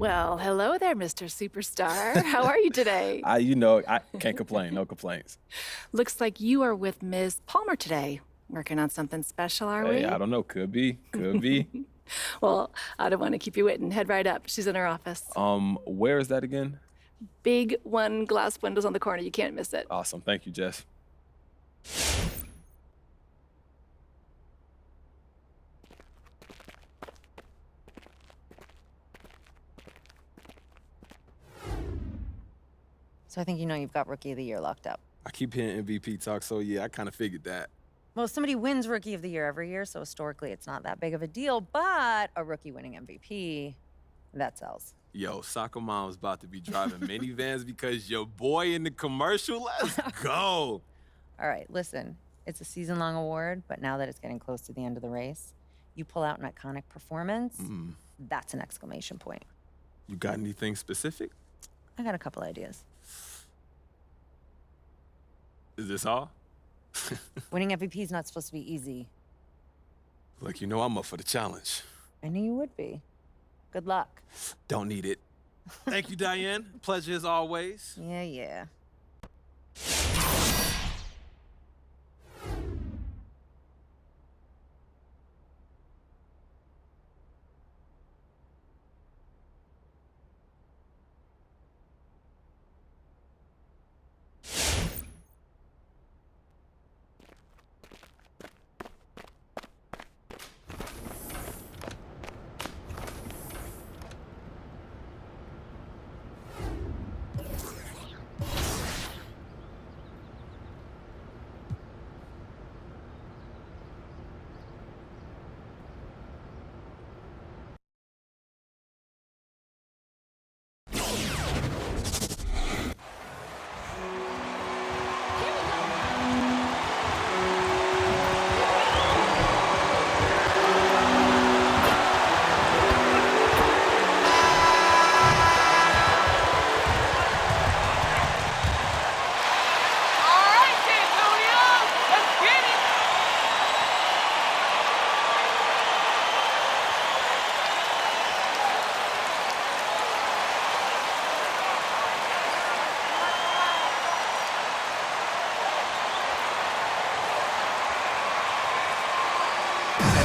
Well, hello there, Mr. Superstar. How are you today? I can't complain. No complaints. Looks like you are with Ms. Palmer today. Working on something special, are Hey, we? I don't know. Could be. Could be. Well, I don't want to keep you waiting. Head right up. She's in her office. Where is that again? Big one glass windows on the corner. You can't miss it. Awesome. Thank you, Jess. So I think you know you've got Rookie of the Year locked up. I keep hearing MVP talk, so yeah, I kind of figured that. Well, somebody wins Rookie of the Year every year, so historically it's not that big of a deal, but a rookie winning MVP, that sells. Yo, Soccer Mom's about to be driving minivans because your boy in the commercial. Let's go. All right, listen, it's a season-long award, but now that it's getting close to the end of the race, you pull out an iconic performance, that's an exclamation point. You got anything specific? I got a couple ideas. Is this all? Winning MVP is not supposed to be easy. Look, I'm up for the challenge. I knew you would be. Good luck. Don't need it. Thank you, Diane. Pleasure as always. Yeah.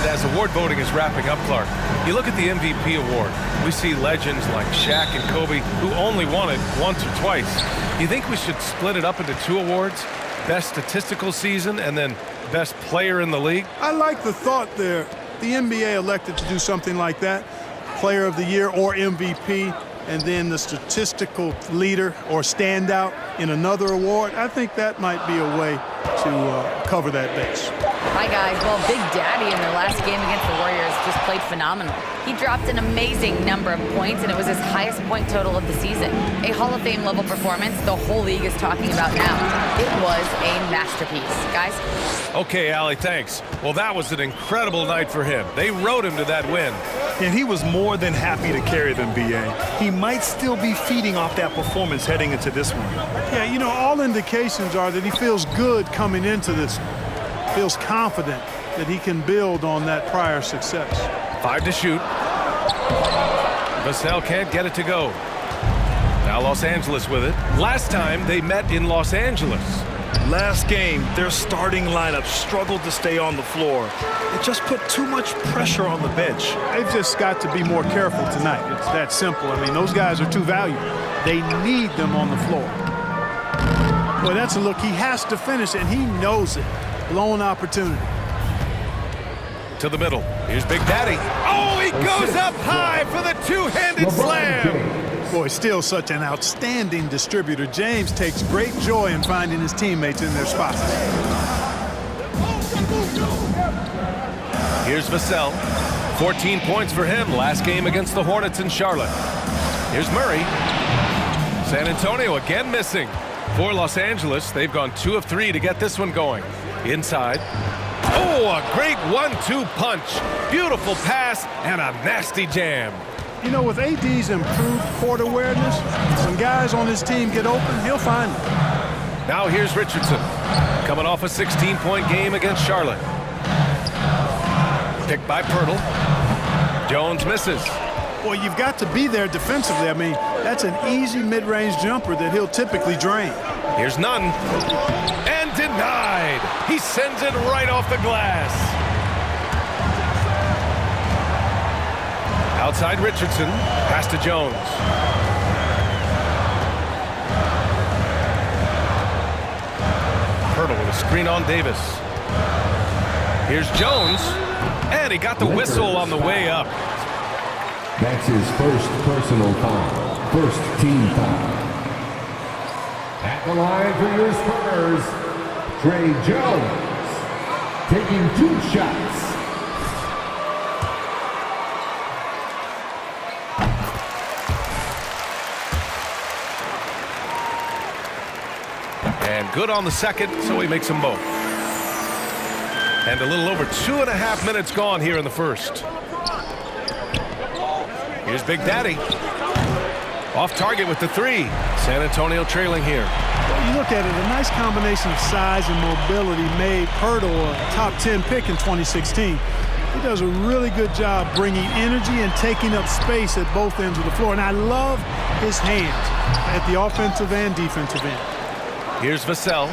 As award voting is wrapping up, Clark, you look at the MVP award. We see legends like Shaq and Kobe who only won it once or twice. You think we should split it up into two awards? Best statistical season and then best player in the league? I like the thought there. The NBA elected to do something like that. Player of the Year or MVP, and then the statistical leader or standout in another award. I think that might be a way to cover that base. Hi, guys. Well, Big Daddy in their last game against the Warriors just played phenomenal. He dropped an amazing number of points, and it was his highest point total of the season. A Hall of Fame level performance the whole league is talking about now. It was a masterpiece. Guys? Okay, Allie, thanks. Well, that was an incredible night for him. They rode him to that win. And he was more than happy to carry them, B.A. He might still be feeding off that performance heading into this one. Yeah, all indications are that he feels good coming into this one. Feels confident that he can build on that prior success. 5 to shoot. Vassell can't get it to go. Now Los Angeles with it. Last time they met in Los Angeles. Last game, their starting lineup struggled to stay on the floor. It just put too much pressure on the bench. They've just got to be more careful tonight. It's that simple. I mean, those guys are too valuable. They need them on the floor. Boy, that's a look. He has to finish, and he knows it. Blown opportunity. To the middle. Here's Big Daddy. Oh, he goes up high for the two-handed slam. Boy, still such an outstanding distributor. James takes great joy in finding his teammates in their spots. Here's Vassell. 14 points for him last game against the Hornets in Charlotte. Here's Murray. San Antonio again missing. For Los Angeles, they've gone 2 of 3 to get this one going. Inside. Oh, a great 1-2 punch. Beautiful pass and a nasty jam. With AD's improved court awareness, when guys on his team get open, he'll find them. Now here's Richardson, coming off a 16-point game against Charlotte. Picked by Pirtle. Jones misses. Well, you've got to be there defensively. I mean, that's an easy mid-range jumper that he'll typically drain. Here's Nunn. And denied. He sends it right off the glass. Outside Richardson. Pass to Jones. Hurdle with a screen on Davis. Here's Jones. And he got the whistle on the way up. That's his first personal foul. First team foul. At the line for your Spurs, Trey Jones, taking 2 shots. And good on the second, so he makes them both. And a little over 2.5 minutes gone here in the first. Here's Big Daddy. Off target with the 3. San Antonio trailing here. Well, you look at it, a nice combination of size and mobility made Hurdle a top 10 pick in 2016. He does a really good job bringing energy and taking up space at both ends of the floor. And I love his hands at the offensive and defensive end. Here's Vassell.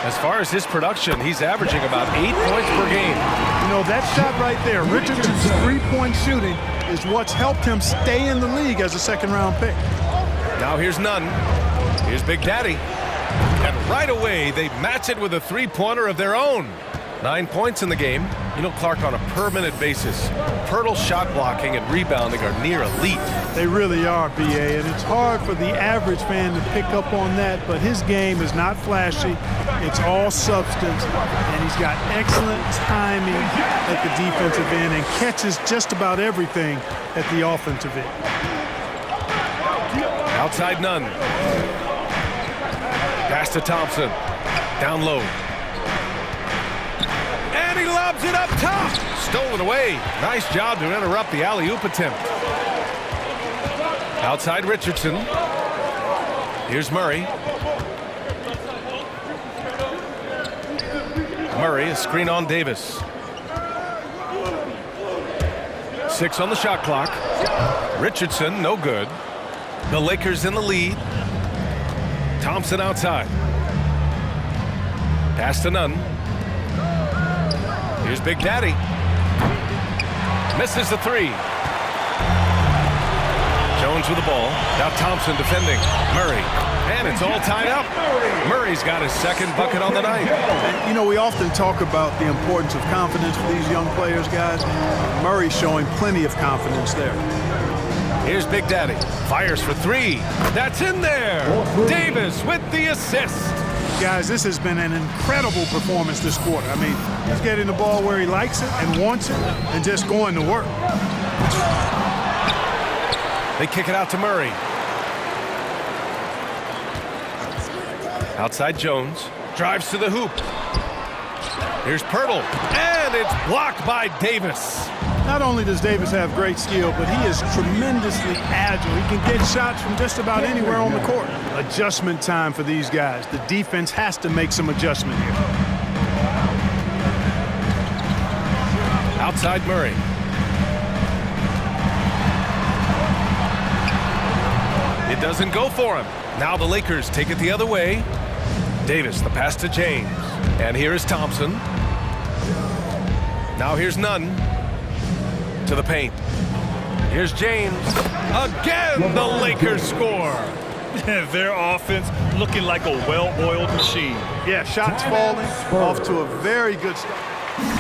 As far as his production, he's averaging about 8 points per game. You know, that shot right there, Richardson's three-point shooting, is what's helped him stay in the league as a second-round pick. Now here's Nunn. Here's Big Daddy. And right away, they match it with a three-pointer of their own. 9 points in the game. You know, Clark, on a per-minute basis, Pirtle's shot blocking and rebounding are near elite. They really are, B.A., and it's hard for the average fan to pick up on that, but his game is not flashy. It's all substance, and he's got excellent timing at the defensive end and catches just about everything at the offensive end. Outside Nunn. Pass to Thompson. Down low. And he lobs it up top. Stolen away. Nice job to interrupt the alley-oop attempt. Outside Richardson. Here's Murray. Murray, a screen on Davis. 6 on the shot clock. Richardson, no good. The Lakers in the lead. Thompson outside. Pass to Nunn. Here's Big Daddy. Misses the 3. Jones with the ball. Now Thompson defending. Murray. And it's all tied up. Murray's got his second bucket on the night. You know, we often talk about the importance of confidence for these young players, guys. Murray's showing plenty of confidence there. Here's Big Daddy. Fires for 3. That's in there. Davis with the assist. Guys, this has been an incredible performance this quarter. I mean, he's getting the ball where he likes it and wants it and just going to work. They kick it out to Murray. Outside Jones. Drives to the hoop. Here's Pirtle. And it's blocked by Davis. Not only does Davis have great skill, but he is tremendously agile. He can get shots from just about anywhere on the court. Adjustment time for these guys. The defense has to make some adjustment here. Outside Murray. It doesn't go for him. Now the Lakers take it the other way. Davis, the pass to James. And here is Thompson. Now here's Nunn. To the paint. Here's James. Again, the Lakers score. Their offense looking like a well-oiled machine. Yeah, shots falling off to a very good start.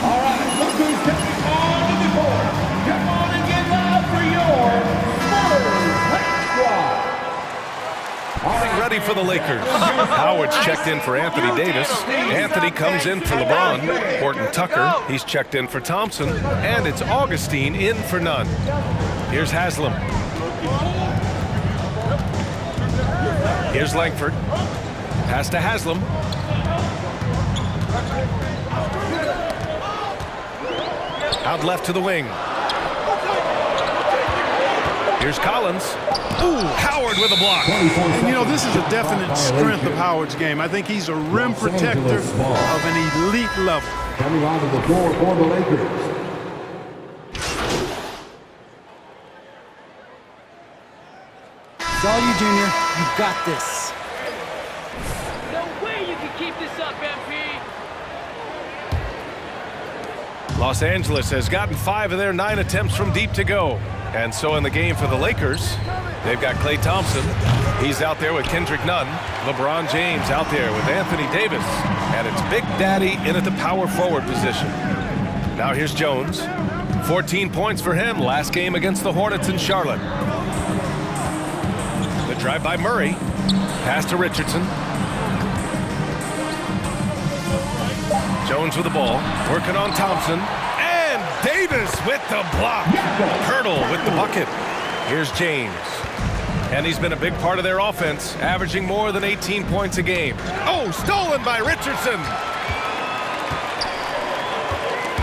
All right, look who's coming on the court. Come on and get loud for your Spurs Hot Squad. Ready for the Lakers. Howard's checked in for Anthony Davis. Anthony comes in for LeBron. Horton Tucker, he's checked in for Thompson. And it's Augustine in for Nunn. Here's Haslam. Here's Langford. Pass to Haslam. Out left to the wing. Here's Collins. Ooh, Howard with a block. And, you know, this is a definite strength of Howard's game. I think he's a rim protector of an elite level. Coming onto the floor for the Lakers. It's all you, Junior. You got this. No way you can keep this up, MP. Los Angeles has gotten 5 of their 9 attempts from deep to go. And so in the game for the Lakers, they've got Klay Thompson. He's out there with Kendrick Nunn. LeBron James out there with Anthony Davis. And it's Big Daddy in at the power forward position. Now here's Jones. 14 points for him last game against the Hornets in Charlotte. The drive by Murray. Pass to Richardson. Jones with the ball. Working on Thompson. And Davis with the block. Hurdle with the bucket. Here's James. And he's been a big part of their offense, averaging more than 18 points a game. Oh, stolen by Richardson.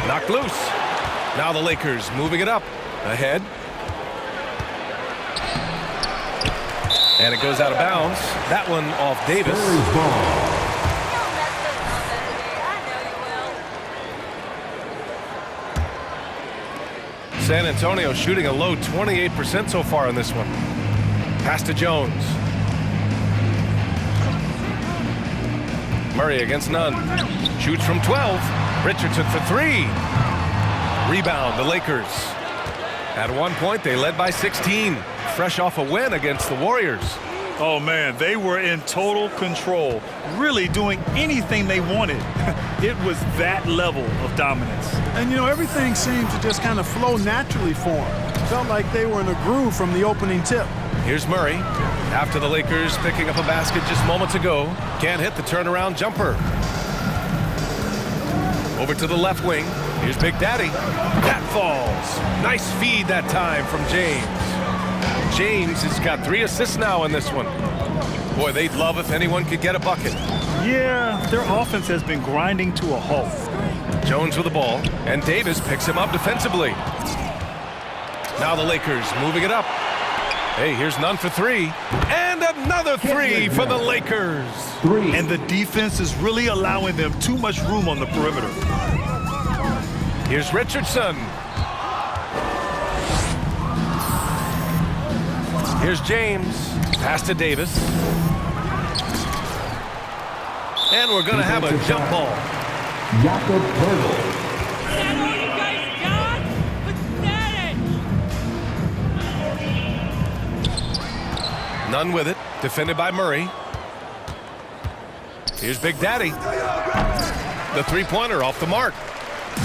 Knocked loose. Now the Lakers moving it up. Ahead. And it goes out of bounds. That one off Davis. San Antonio shooting a low 28% so far in this one. Pass to Jones. Murray against Nunn. Shoots from 12. Richardson for 3. Rebound, the Lakers. At one point, they led by 16. Fresh off a win against the Warriors. Oh, man, they were in total control, really doing anything they wanted. It was that level of dominance. And, you know, everything seemed to just kind of flow naturally for them. Felt like they were in a groove from the opening tip. Here's Murray. After the Lakers picking up a basket just moments ago. Can't hit the turnaround jumper. Over to the left wing. Here's Big Daddy. That falls. Nice feed that time from James. James has got 3 assists now in this one. Boy, they'd love if anyone could get a bucket. Yeah, their offense has been grinding to a halt. Jones with the ball, and Davis picks him up defensively. Now the Lakers moving it up. Hey, here's Nunn for 3. And another 3 for the Lakers. 3. And the defense is really allowing them too much room on the perimeter. Here's Richardson. Here's James. Pass to Davis. And we're going to have a jump ball. Jakob Poeltl. Is that all you guys got? Pathetic! Nunn with it. Defended by Murray. Here's Big Daddy. The three-pointer off the mark.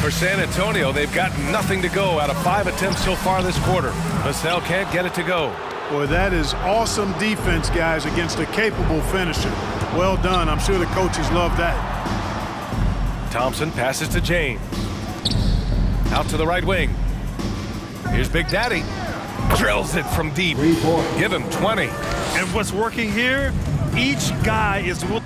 For San Antonio, they've got nothing to go out of 5 attempts so far this quarter. Vassell can't get it to go. Boy, that is awesome defense, guys, against a capable finisher. Well done. I'm sure the coaches love that. Thompson passes to James. Out to the right wing. Here's Big Daddy. Drills it from deep. Give him 20. And what's working here, each guy is willing.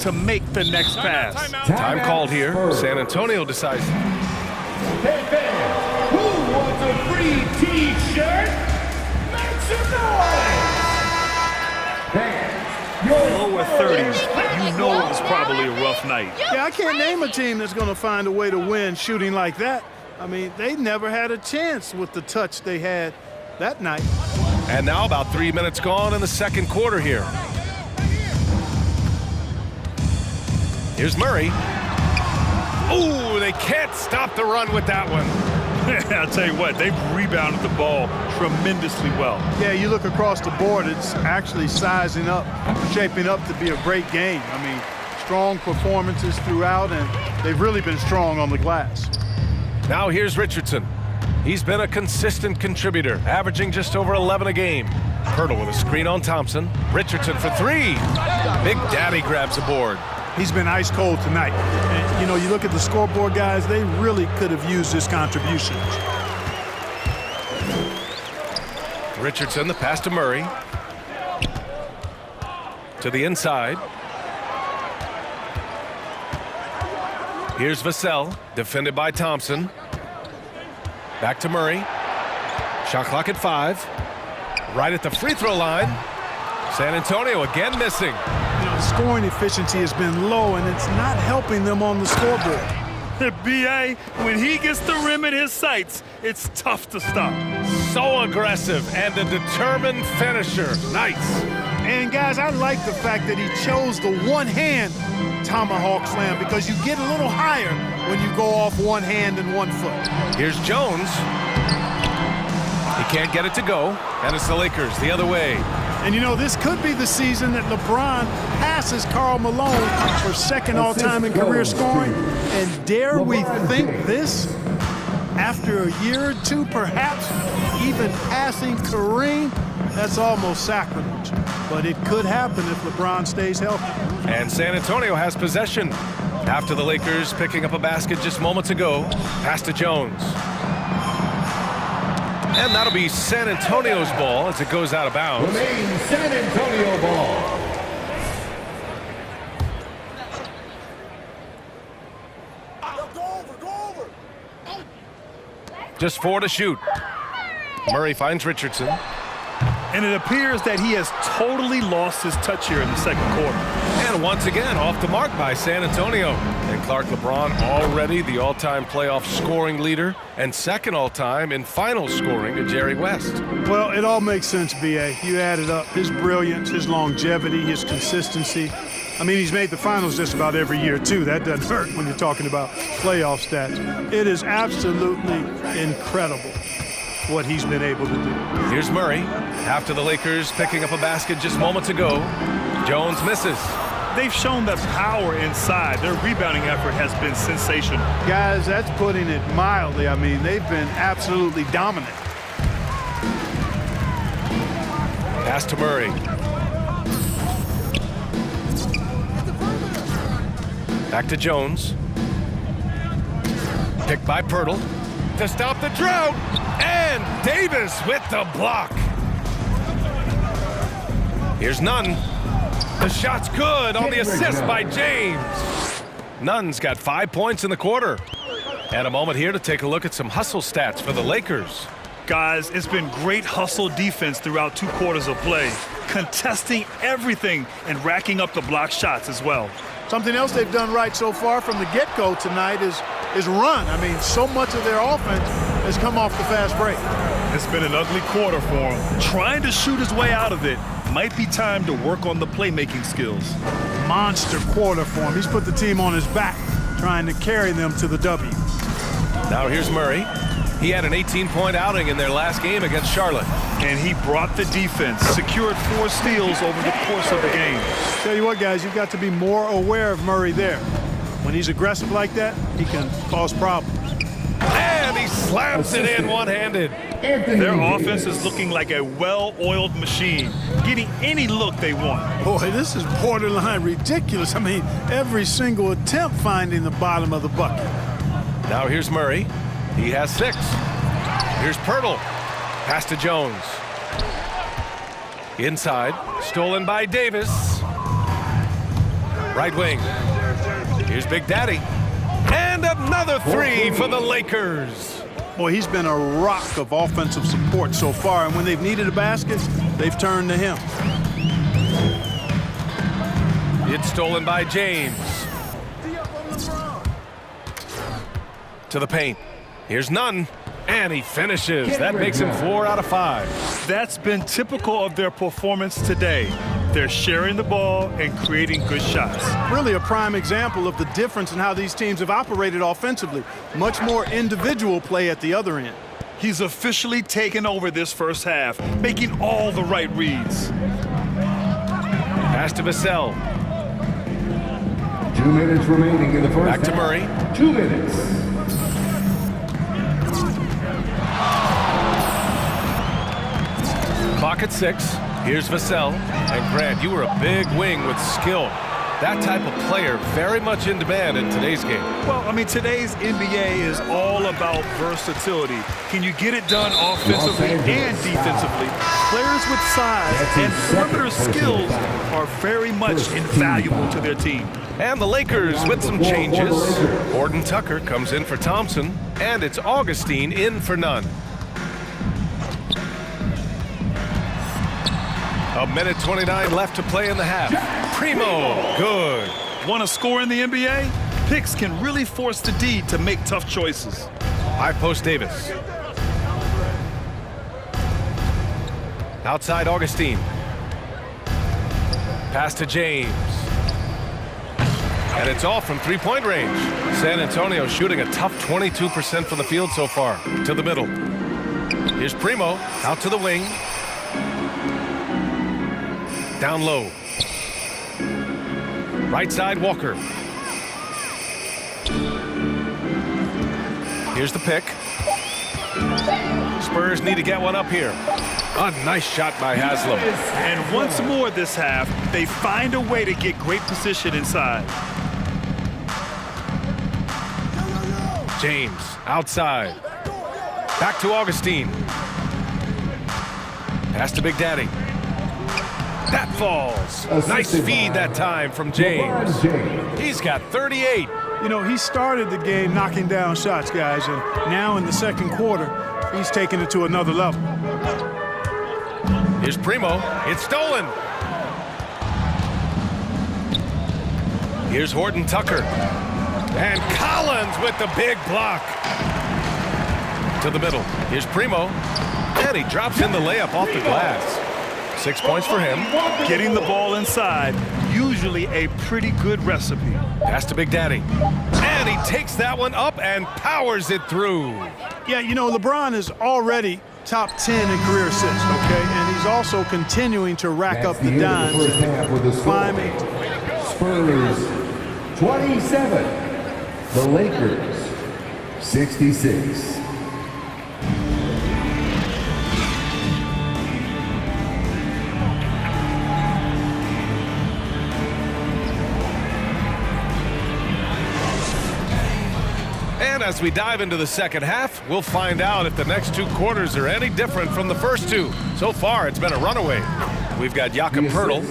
To make the next pass. Time called here. San Antonio decides. Hey fans, who wants a free T-shirt? Make some noise! Fans, Lower 30s, you know it was probably a rough night. Yeah, I can't name a team that's going to find a way to win shooting like that. I mean, they never had a chance with the touch they had that night. And now about 3 minutes gone in the second quarter here. Here's Murray. Ooh, they can't stop the run with that one. I'll tell you what, they've rebounded the ball tremendously well. Yeah, you look across the board, it's actually sizing up, shaping up to be a great game. I mean, strong performances throughout, and they've really been strong on the glass. Now here's Richardson. He's been a consistent contributor, averaging just over 11 a game. Poeltl with a screen on Thompson. Richardson for 3. Big Daddy grabs a board. He's been ice cold tonight. And, you know, you look at the scoreboard, guys, they really could have used his contributions. Richardson, the pass to Murray. To the inside. Here's Vassell, defended by Thompson. Back to Murray. Shot clock at 5. Right at the free throw line. San Antonio again missing. The scoring efficiency has been low, and it's not helping them on the scoreboard. B.A., when he gets the rim in his sights, it's tough to stop. So aggressive and a determined finisher. Nice. And guys, I like the fact that he chose the one-hand tomahawk slam because you get a little higher when you go off one hand and 1 foot. Here's Jones. He can't get it to go, and it's the Lakers the other way. And this could be the season that LeBron passes Karl Malone for second all-time in career scoring. And dare we think this? After a year or two, perhaps even passing Kareem? That's almost sacrilege. But it could happen if LeBron stays healthy. And San Antonio has possession. After the Lakers picking up a basket just moments ago. Pass to Jones. And that'll be San Antonio's ball as it goes out of bounds. Remains San Antonio ball. Just 4 to shoot. Murray finds Richardson. And it appears that he has totally lost his touch here in the second quarter. And once again, off the mark by San Antonio. And Clark LeBron already the all-time playoff scoring leader and second all-time in final scoring to Jerry West. Well, it all makes sense, B.A. You add it up. His brilliance, his longevity, his consistency. I mean, he's made the finals just about every year, too. That doesn't hurt when you're talking about playoff stats. It is absolutely incredible what he's been able to do. Here's Murray. After the Lakers picking up a basket just moments ago, Jones misses. They've shown that power inside. Their rebounding effort has been sensational. Guys, that's putting it mildly. I mean, they've been absolutely dominant. Pass to Murray. Back to Jones. Picked by Pirtle to stop the drought. And Davis with the block. Here's Nunn. The shot's good on the assist by James. Nunn's got 5 points in the quarter. And a moment here to take a look at some hustle stats for the Lakers. Guys, it's been great hustle defense throughout 2 quarters of play, contesting everything and racking up the block shots as well. Something else they've done right so far from the get-go tonight is run. I mean, so much of their offense has come off the fast break. It's been an ugly quarter for him. Trying to shoot his way out of it. Might be time to work on the playmaking skills. Monster quarter for him. He's put the team on his back, trying to carry them to the W. Now here's Murray. He had an 18-point outing in their last game against Charlotte. And he brought the defense, secured 4 steals over the course of the game. Tell you what, guys, you've got to be more aware of Murray there. When he's aggressive like that, he can cause problems. And he slams it in one-handed. Their offense is looking like a well-oiled machine, getting any look they want. Boy, this is borderline ridiculous. I mean, every single attempt finding the bottom of the bucket. Now here's Murray. He has 6. Here's Pirtle. Pass to Jones. Inside. Stolen by Davis. Right wing. Here's Big Daddy. And another 3 for the Lakers. Boy, he's been a rock of offensive support so far, and when they've needed a basket, they've turned to him. It's stolen by James. To the paint. Here's Nunn. And he finishes. That makes him 4 out of 5. That's been typical of their performance today. They're sharing the ball and creating good shots. Really a prime example of the difference in how these teams have operated offensively. Much more individual play at the other end. He's officially taken over this first half, making all the right reads. Pass to Vassell. 2 minutes remaining in the first Back to half. Murray. 2 minutes. Clock at 6. Here's Vassell. And Grant, you were a big wing with skill. That type of player very much in demand in today's game. Well, I mean, today's NBA is all about versatility. Can you get it done offensively and defensively? Players with size and perimeter skills are very much invaluable to their team. And the Lakers with some changes. Horton Tucker comes in for Thompson, and it's Augustine in for Nunn. A minute 29 left to play in the half. Primo, good. Want to score in the NBA? Picks can really force the D to make tough choices. High post Davis. Outside Augustine. Pass to James. And it's all from three-point range. San Antonio shooting a tough 22% from the field so far. To the middle. Here's Primo, out to the wing. Down low. Right side, Walker. Here's the pick. Spurs need to get one up here. A nice shot by Haslam. And once more this half, they find a way to get great position inside. James, outside. Back to Augustine. Pass to Big Daddy. That falls. Nice feed that time from James. He's got 38. You know, he started the game knocking down shots, guys, and now in the second quarter, he's taking it to another level. Here's Primo. It's stolen. Here's Horton Tucker. And Collins with the big block. To the middle. Here's Primo. And he drops in the layup off the glass. 6 points for him. Getting the ball inside, usually a pretty good recipe. Pass to Big Daddy. And he takes that one up and powers it through. Yeah, you know, LeBron is already top 10 in career assists, okay? And he's also continuing to rack up the dimes. Climbing. Spurs 27. The Lakers 66. And as we dive into the second half, we'll find out if the next two quarters are any different from the first two. So far, it's been a runaway. We've got Jakob Poeltl.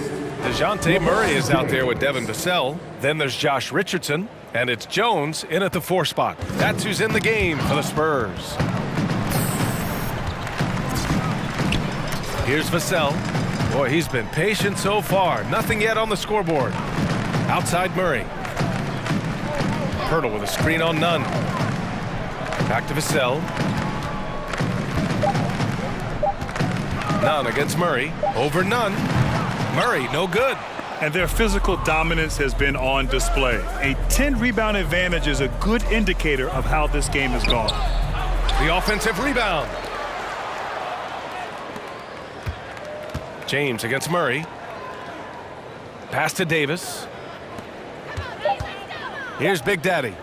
DeJounte Murray is out there with Devin Vassell. Then there's Josh Richardson. And it's Jones in at the 4 spot. That's who's in the game for the Spurs. Here's Vassell. Boy, he's been patient so far. Nothing yet on the scoreboard. Outside Murray. Poeltl with a screen on Nunn. Back to Vassell. Nunn against Murray. Over Nunn. Murray, no good. And their physical dominance has been on display. A 10-rebound advantage is a good indicator of how this game has gone. The offensive rebound. James against Murray. Pass to Davis. Here's Big Daddy.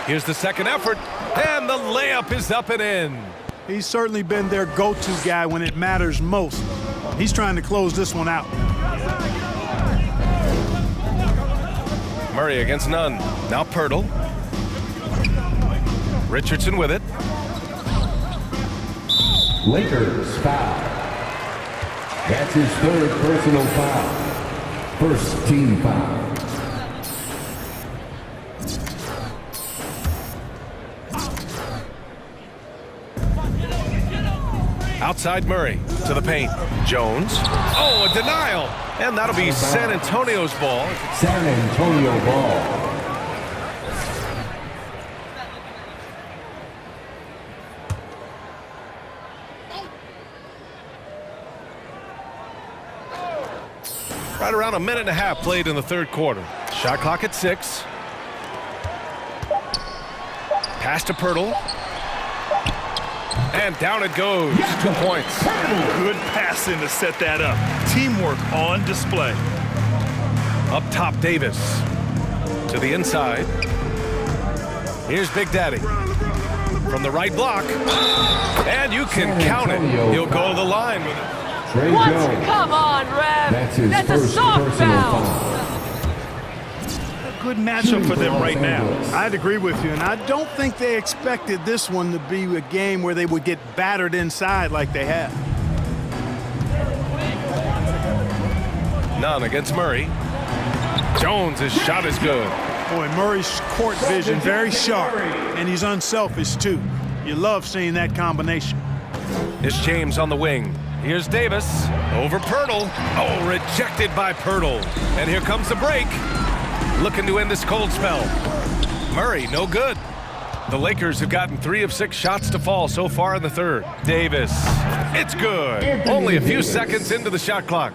Here's the second effort. And the layup is up and in. He's certainly been their go-to guy when it matters most. He's trying to close this one out. Murray against Nunn. Now Poeltl. Richardson with it. Lakers foul. That's his third personal foul. First team foul. Outside Murray to the paint. Jones. Oh, a denial. And that'll be San Antonio's ball. San Antonio ball. Right around a minute and a half played in the third quarter. Shot clock at 6. Pass to Poeltl. And down it goes. 2 points. Good passing to set that up. Teamwork on display. Up top, Davis. To the inside. Here's Big Daddy. From the right block. And you can count it. He'll go to the line with it. Trey What? Jones. Come on, Rev. That's his That's a first soft personal foul. foul. Good matchup for them right now. I'd agree with you, and I don't think they expected this one to be a game where they would get battered inside like they have. None against Murray. Jones, his shot is good. Boy, Murray's court vision very sharp, and he's unselfish too. You love seeing that combination. It's James on the wing. Here's Davis over Pirtle. Oh, rejected by Pirtle. And here comes the break. Looking to end this cold spell. Murray, no good. The Lakers have gotten 3 of 6 shots to fall so far in the third. Davis, it's good. Only a few seconds into the shot clock.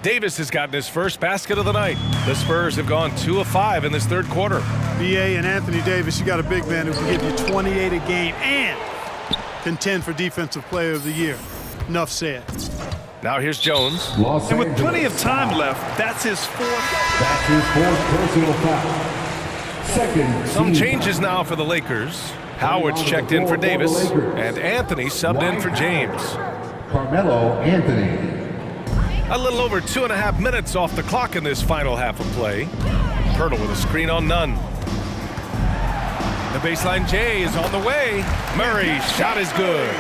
Davis has gotten his first basket of the night. The Spurs have gone 2 of 5 in this third quarter. B.A. and Anthony Davis, you got a big man who can give you 28 a game and contend for Defensive Player of the Year. Enough said. Now here's Jones. And with plenty of time left, that's his fourth. That's his fourth personal foul. Second. Some changes now for the Lakers. Howard's checked in for Davis, and Anthony subbed in for James. Carmelo Anthony. A little over 2.5 minutes off the clock in this final half of play. Pirtle with a screen on Nunn. The baseline J is on the way. Murray's shot is good.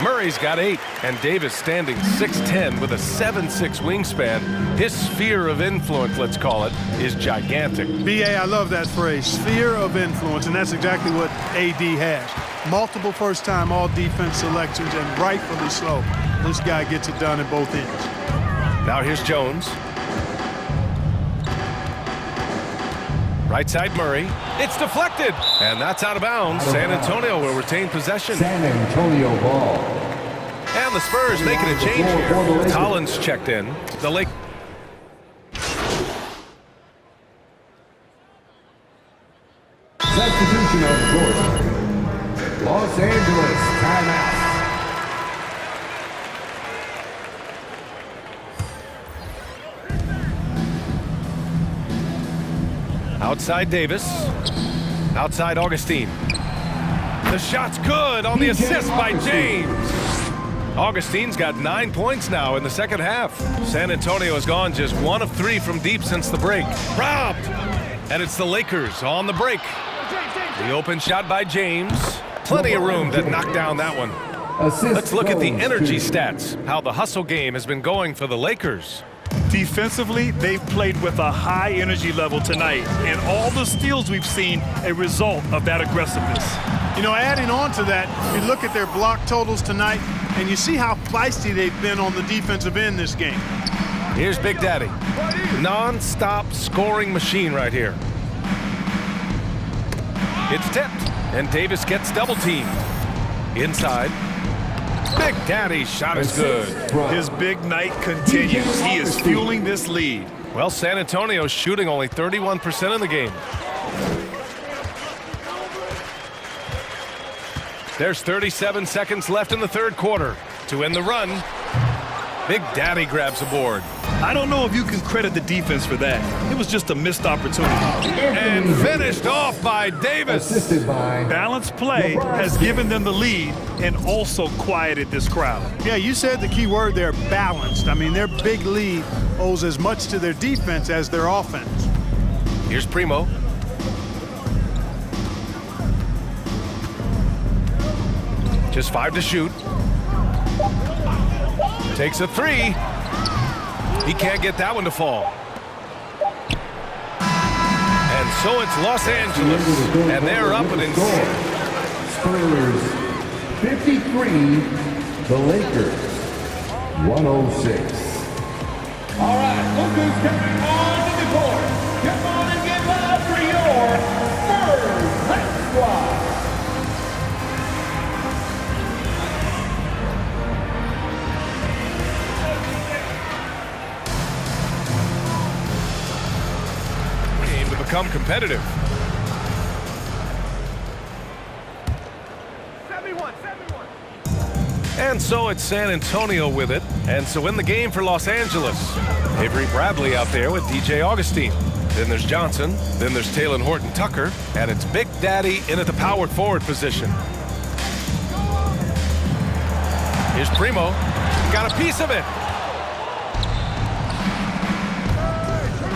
Murray's got 8, and Davis standing 6'10" with a 7'6" wingspan. His sphere of influence, let's call it, is gigantic. B.A., I love that phrase, sphere of influence, and that's exactly what A.D. has. Multiple first-time all-defense selections, and rightfully so. This guy gets it done at both ends. Now here's Jones. Right side Murray. It's deflected, and that's out of bounds. San Antonio will retain possession. San Antonio ball. And the Spurs making a change here. Collins checked in. The Lake. Substitution on court. Los Angeles timeout. Outside Davis. Outside Augustine. The shot's good on the assist by James. Augustine's got 9 points now in the second half. San Antonio has gone just 1 of 3 from deep since the break. Robbed! And it's the Lakers on the break. The open shot by James. Plenty of room to knock down that one. Let's look at the energy stats, how the hustle game has been going for the Lakers. Defensively, they've played with a high energy level tonight, and all the steals we've seen a result of that aggressiveness. You know, adding on to that, you look at their block totals tonight, and you see how feisty they've been on the defensive end this game. Here's Big Daddy. Non-stop scoring machine right here. It's tipped, and Davis gets double teamed. Inside. Big Daddy's shot is good. His big night continues. He is fueling this lead. Well, San Antonio's shooting only 31% in the game. There's 37 seconds left in the third quarter. To end the run, Big Daddy grabs a board. I don't know if you can credit the defense for that. It was just a missed opportunity. And finished off by Davis. Assisted by Balanced play has given them the lead and also quieted this crowd. Yeah, you said the key word there, balanced. I mean, their big lead owes as much to their defense as their offense. Here's Primo. Just 5 to shoot. Takes a 3. He can't get that one to fall. And so it's Los Angeles, and they're up and in. Spurs 53, the Lakers 106. All right, look who's coming on to the court. Come on and get loud for your Spurs Hot Squad. Become competitive. 71. And so it's San Antonio with it. And so in the game for Los Angeles, Avery Bradley out there with DJ Augustine. Then there's Johnson. Then there's Talen Horton-Tucker. And it's Big Daddy in at the power forward position. Here's Primo. Got a piece of it.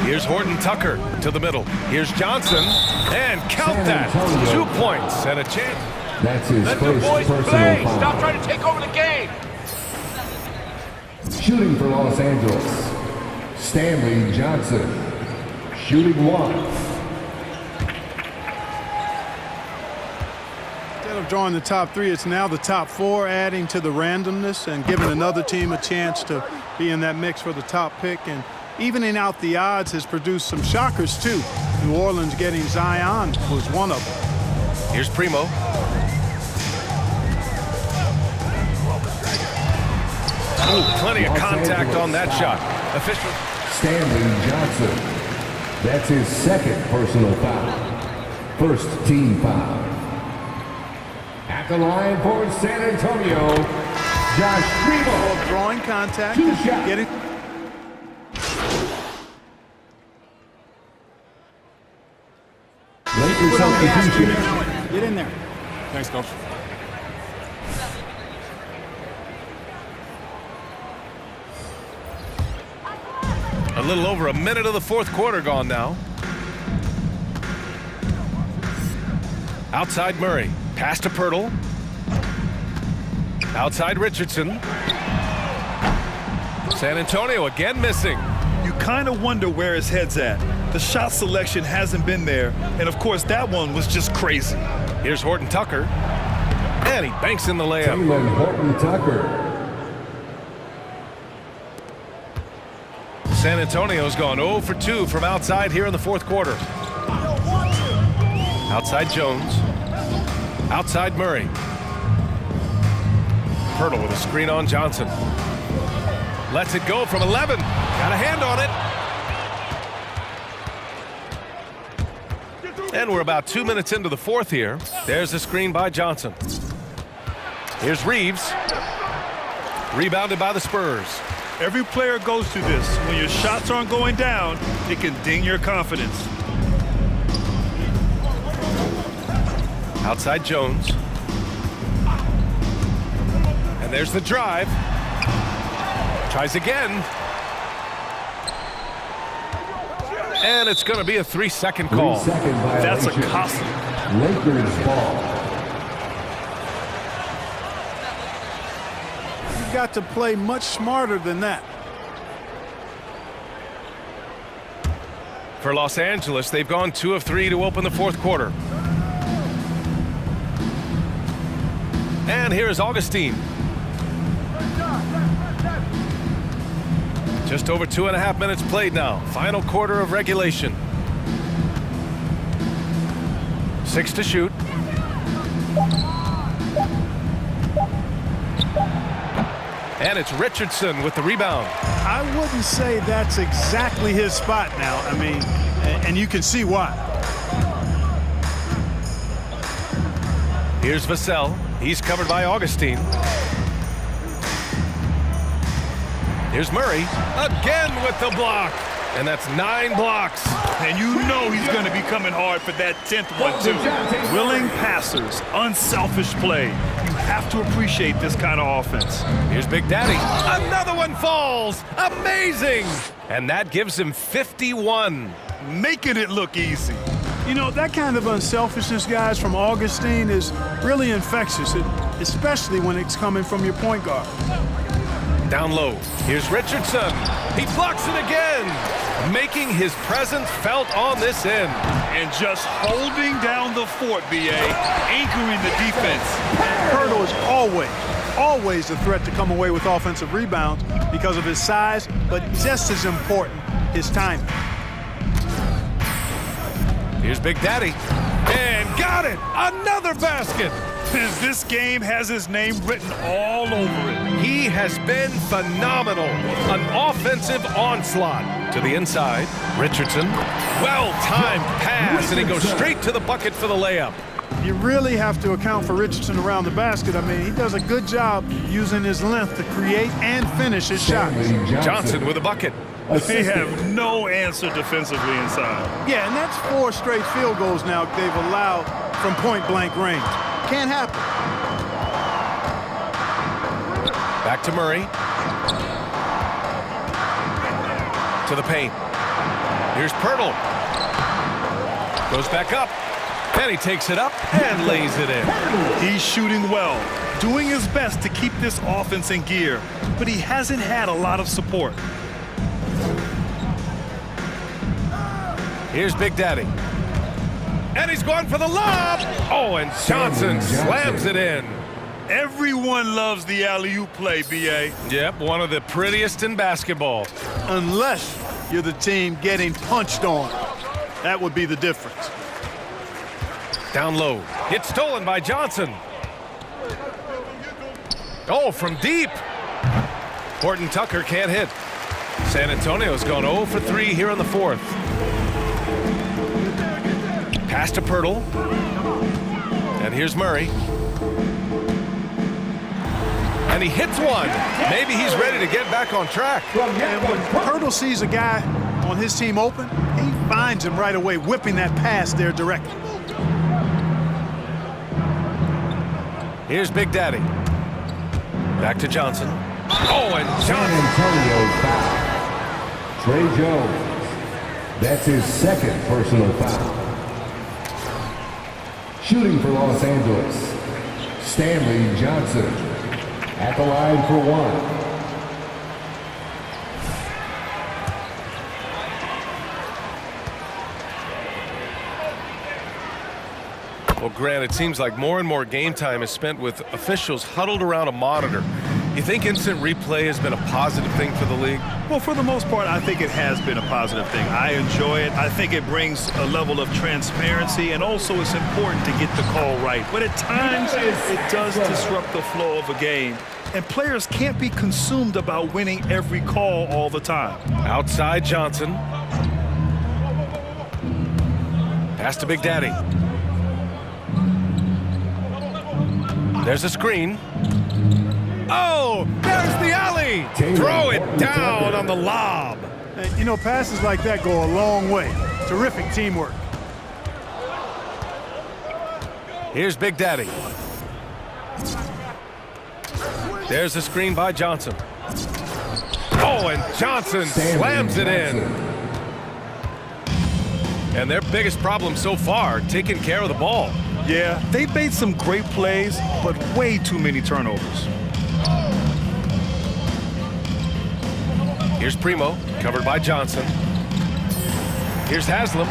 Here's Horton Tucker to the middle. Here's Johnson, and count that. 2 points and a chance. That's his Let the first boys personal play. foul. Stop trying to take over the game. Shooting for Los Angeles, Stanley Johnson. Shooting 1. Instead of drawing the top 3, it's now the top 4, adding to the randomness and giving another team a chance to be in that mix for the top pick. And evening out the odds has produced some shockers, too. New Orleans getting Zion was one of them. Here's Primo. Ooh, plenty of contact on that shot. Official. Stanley Johnson. That's his second personal foul. First team foul. At the line for San Antonio, Josh Primo. Drawing contact. 2 shots. Getting. Lakers substitution. Get in there. Thanks, Coach. A little over a minute of the fourth quarter gone now. Outside Murray. Pass to Pirtle. Outside Richardson. San Antonio again missing. You kind of wonder where his head's at. The shot selection hasn't been there, and of course that one was just crazy. Here's Horton Tucker. And he banks in the layup. Taylor Horton Tucker. San Antonio's gone 0 for 2 from outside here in the fourth quarter. Outside Jones. Outside Murray. Pirtle with a screen on Johnson. Lets it go from 11. Got a hand on it. And we're about 2 minutes into the fourth here. There's a screen by Johnson. Here's Reeves. Rebounded by the Spurs. Every player goes through this. When your shots aren't going down, it can ding your confidence. Outside Jones. And there's the drive. Tries again. And it's going to be a 3-second call. 3-second violation. That's a costly. Lakers ball. You've got to play much smarter than that. For Los Angeles, they've gone 2 of 3 to open the fourth quarter. And here's Augustine. Just over 2.5 minutes played now. Final quarter of regulation. 6 to shoot. And it's Richardson with the rebound. I wouldn't say that's exactly his spot now. I mean, and you can see why. Here's Vassell. He's covered by Augustine. Here's Murray. Again with the block. And that's 9 blocks. And you know he's going to be coming hard for that 10th one, too. Willing passers, unselfish play. You have to appreciate this kind of offense. Here's Big Daddy. Another one falls. Amazing. And that gives him 51. Making it look easy. You know, that kind of unselfishness, guys, from Augustine is really infectious, especially when it's coming from your point guard. Down low. Here's Richardson. He blocks it again, making his presence felt on this end. And just holding down the fort, B.A., anchoring the defense. Pirtle is always a threat to come away with offensive rebounds because of his size, but just as important, his timing. Here's Big Daddy. And got it! Another basket! This game has his name written all over it. He has been phenomenal. An offensive onslaught. To the inside, Richardson. Well-timed pass, and he goes straight to the bucket for the layup. You really have to account for Richardson around the basket. I mean, he does a good job using his length to create and finish his shots. Johnson with a bucket. They have no answer defensively inside. Yeah, and that's 4 straight field goals now they've allowed from point-blank range. Can't happen. Back to Murray. To the paint. Here's Pirtle. Goes back up. And he takes it up and lays it in. He's shooting well, doing his best to keep this offense in gear, but he hasn't had a lot of support. Here's Big Daddy. And he's going for the lob. Oh, and Johnson slams it in. Everyone loves the alley-oop play, B.A. Yep, one of the prettiest in basketball. Unless you're the team getting punched on. That would be the difference. Down low. It's stolen by Johnson. Oh, from deep. Horton Tucker can't hit. San Antonio's gone 0 for 3 here in the fourth. Pass to Pirtle. And here's Murray. And he hits one. Maybe he's ready to get back on track. And when Pirtle sees a guy on his team open, he finds him right away, whipping that pass there directly. Here's Big Daddy. Back to Johnson. Oh, and San Antonio foul. Trey Jones. That's his second personal foul. Shooting for Los Angeles, Stanley Johnson. At the line for one. Well, Grant, it seems like more and more game time is spent with officials huddled around a monitor. You think instant replay has been a positive thing for the league? Well, for the most part, I think it has been a positive thing. I enjoy it. I think it brings a level of transparency, and also it's important to get the call right. But at times, it does disrupt the flow of a game. And players can't be consumed about winning every call all the time. Outside Johnson. Pass to Big Daddy. There's a screen. Oh, there's the alley. Throw it down on the lob. And, you know, passes like that go a long way. Terrific teamwork. Here's Big Daddy. There's a screen by Johnson. Oh, and Johnson slams it in. And their biggest problem so far, taking care of the ball. Yeah, they've made some great plays, but way too many turnovers. Here's Primo, covered by Johnson. Here's Haslam.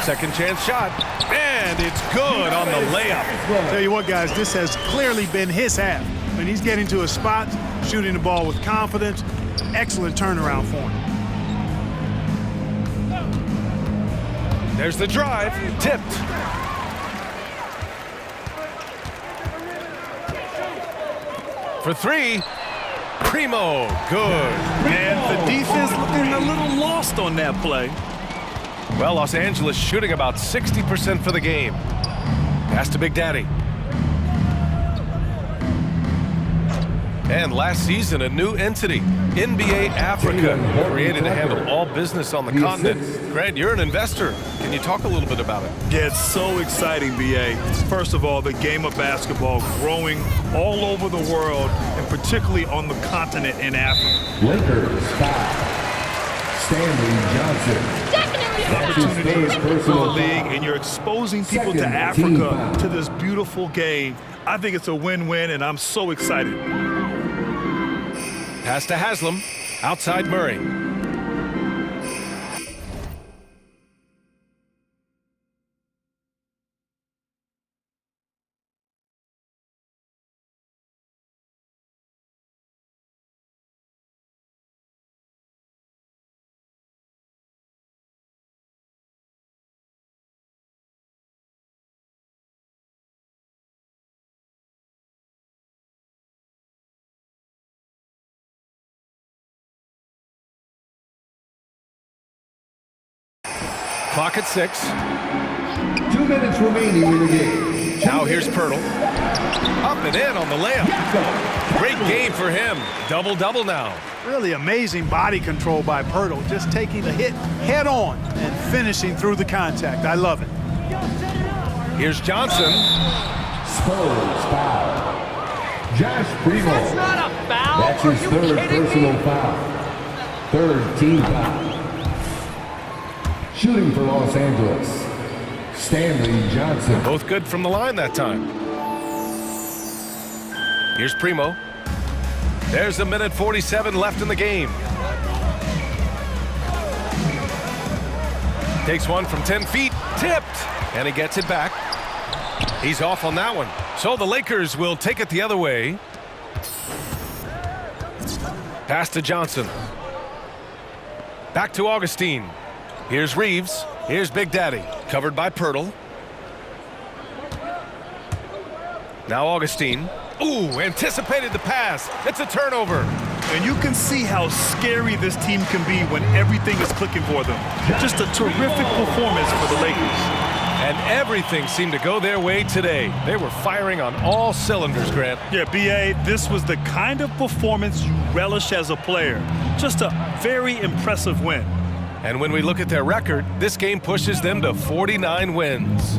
Second chance shot, and it's good on the layup. Tell you what, guys, this has clearly been his half. When he's getting to his spot, shooting the ball with confidence, excellent turnaround for him. There's the drive, tipped. For three, Primo, good. Man, the defense looking a little lost on that play. Well, Los Angeles shooting about 60% for the game. Pass to Big Daddy. And last season, a new entity, NBA Africa, created to handle all business on the continent. Grant, you're an investor. Can you talk a little bit about it? Yeah, it's so exciting, B.A. First of all, the game of basketball growing all over the world, and particularly on the continent in Africa. Lakers foul. Stanley Johnson. Opportunity for the league, and you're exposing people to Africa to this beautiful game. I think it's a win-win, and I'm so excited. Pass to Haslam, outside Murray. Clock at 6. 2 minutes remaining in the game. Now here's Pirtle. Up and in on the layup. Great game for him. Double-double now. Really amazing body control by Pirtle, just taking the hit head on and finishing through the contact. I love it. Here's Johnson. Spurs foul. Josh Primo. That's not a foul. That's his third personal foul. Third team foul. Shooting for Los Angeles, Stanley Johnson. Both good from the line that time. Here's Primo. There's a minute 47 left in the game. Takes one from 10 feet, tipped, and he gets it back. He's off on that one. So the Lakers will take it the other way. Pass to Johnson. Back to Augustine. Here's Reeves. Here's Big Daddy. Covered by Pirtle. Now Augustine. Ooh, anticipated the pass. It's a turnover. And you can see how scary this team can be when everything is clicking for them. Just a terrific performance for the Lakers. And everything seemed to go their way today. They were firing on all cylinders, Grant. Yeah, B.A., this was the kind of performance you relish as a player. Just a very impressive win. And when we look at their record, this game pushes them to 49 wins.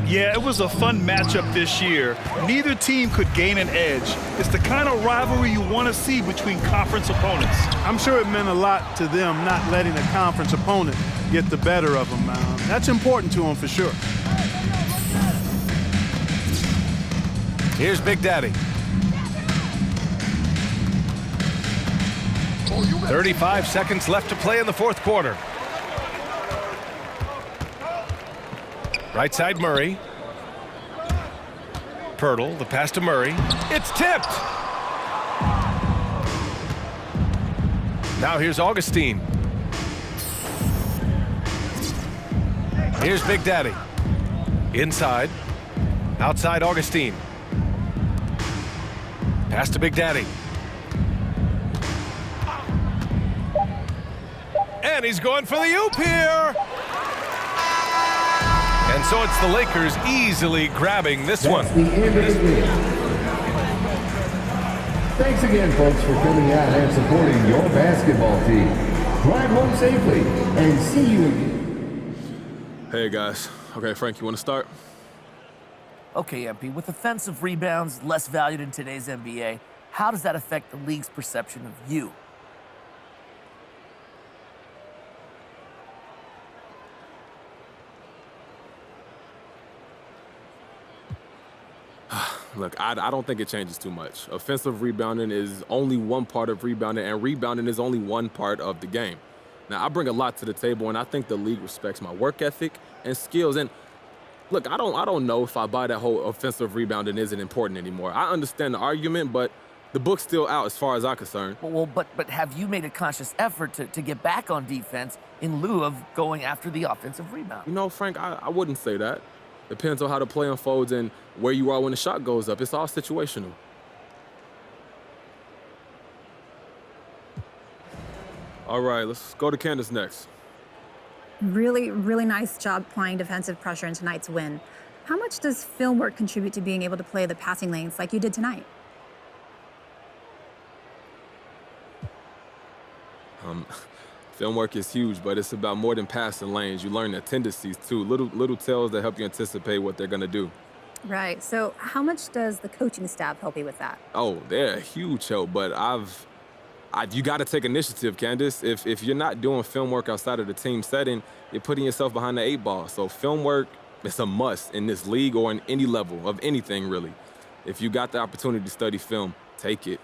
Yeah, it was a fun matchup this year. Neither team could gain an edge. It's the kind of rivalry you want to see between conference opponents. I'm sure it meant a lot to them not letting a conference opponent get the better of them. That's important to them for sure. Here's Big Daddy. 35 seconds left to play in the fourth quarter. Right side Murray. Pirtle, the pass to Murray. It's tipped. Now here's Augustine. Here's Big Daddy. Inside. Outside Augustine. Pass to Big Daddy. And he's going for the oop here. And so it's the Lakers easily grabbing this one. That's the end of the game. Thanks again, folks, for coming out and supporting your basketball team. Drive home safely and see you again. Hey, guys. Okay, Frank, you want to start? Okay, MP, with offensive rebounds less valued in today's NBA, how does that affect the league's perception of you? Look, I don't think it changes too much. Offensive rebounding is only one part of rebounding, and rebounding is only one part of the game. Now, I bring a lot to the table, and I think the league respects my work ethic and skills. And look, I don't know if I buy that whole offensive rebounding isn't important anymore. I understand the argument, but the book's still out as far as I'm concerned. Well, but have you made a conscious effort to get back on defense in lieu of going after the offensive rebound? You know, Frank, I wouldn't say that. Depends on how the play unfolds and where you are when the shot goes up. It's all situational. All right, let's go to Candace next. Really, really nice job applying defensive pressure in tonight's win. How much does film work contribute to being able to play the passing lanes like you did tonight? Film work is huge, but it's about more than passing lanes. You learn their tendencies, too. Little tells that help you anticipate what they're going to do. Right. So how much does the coaching staff help you with that? Oh, they're a huge help, but you got to take initiative, Candace. If you're not doing film work outside of the team setting, you're putting yourself behind the 8 ball. So film work is a must in this league or in any level of anything, really. If you got the opportunity to study film, take it.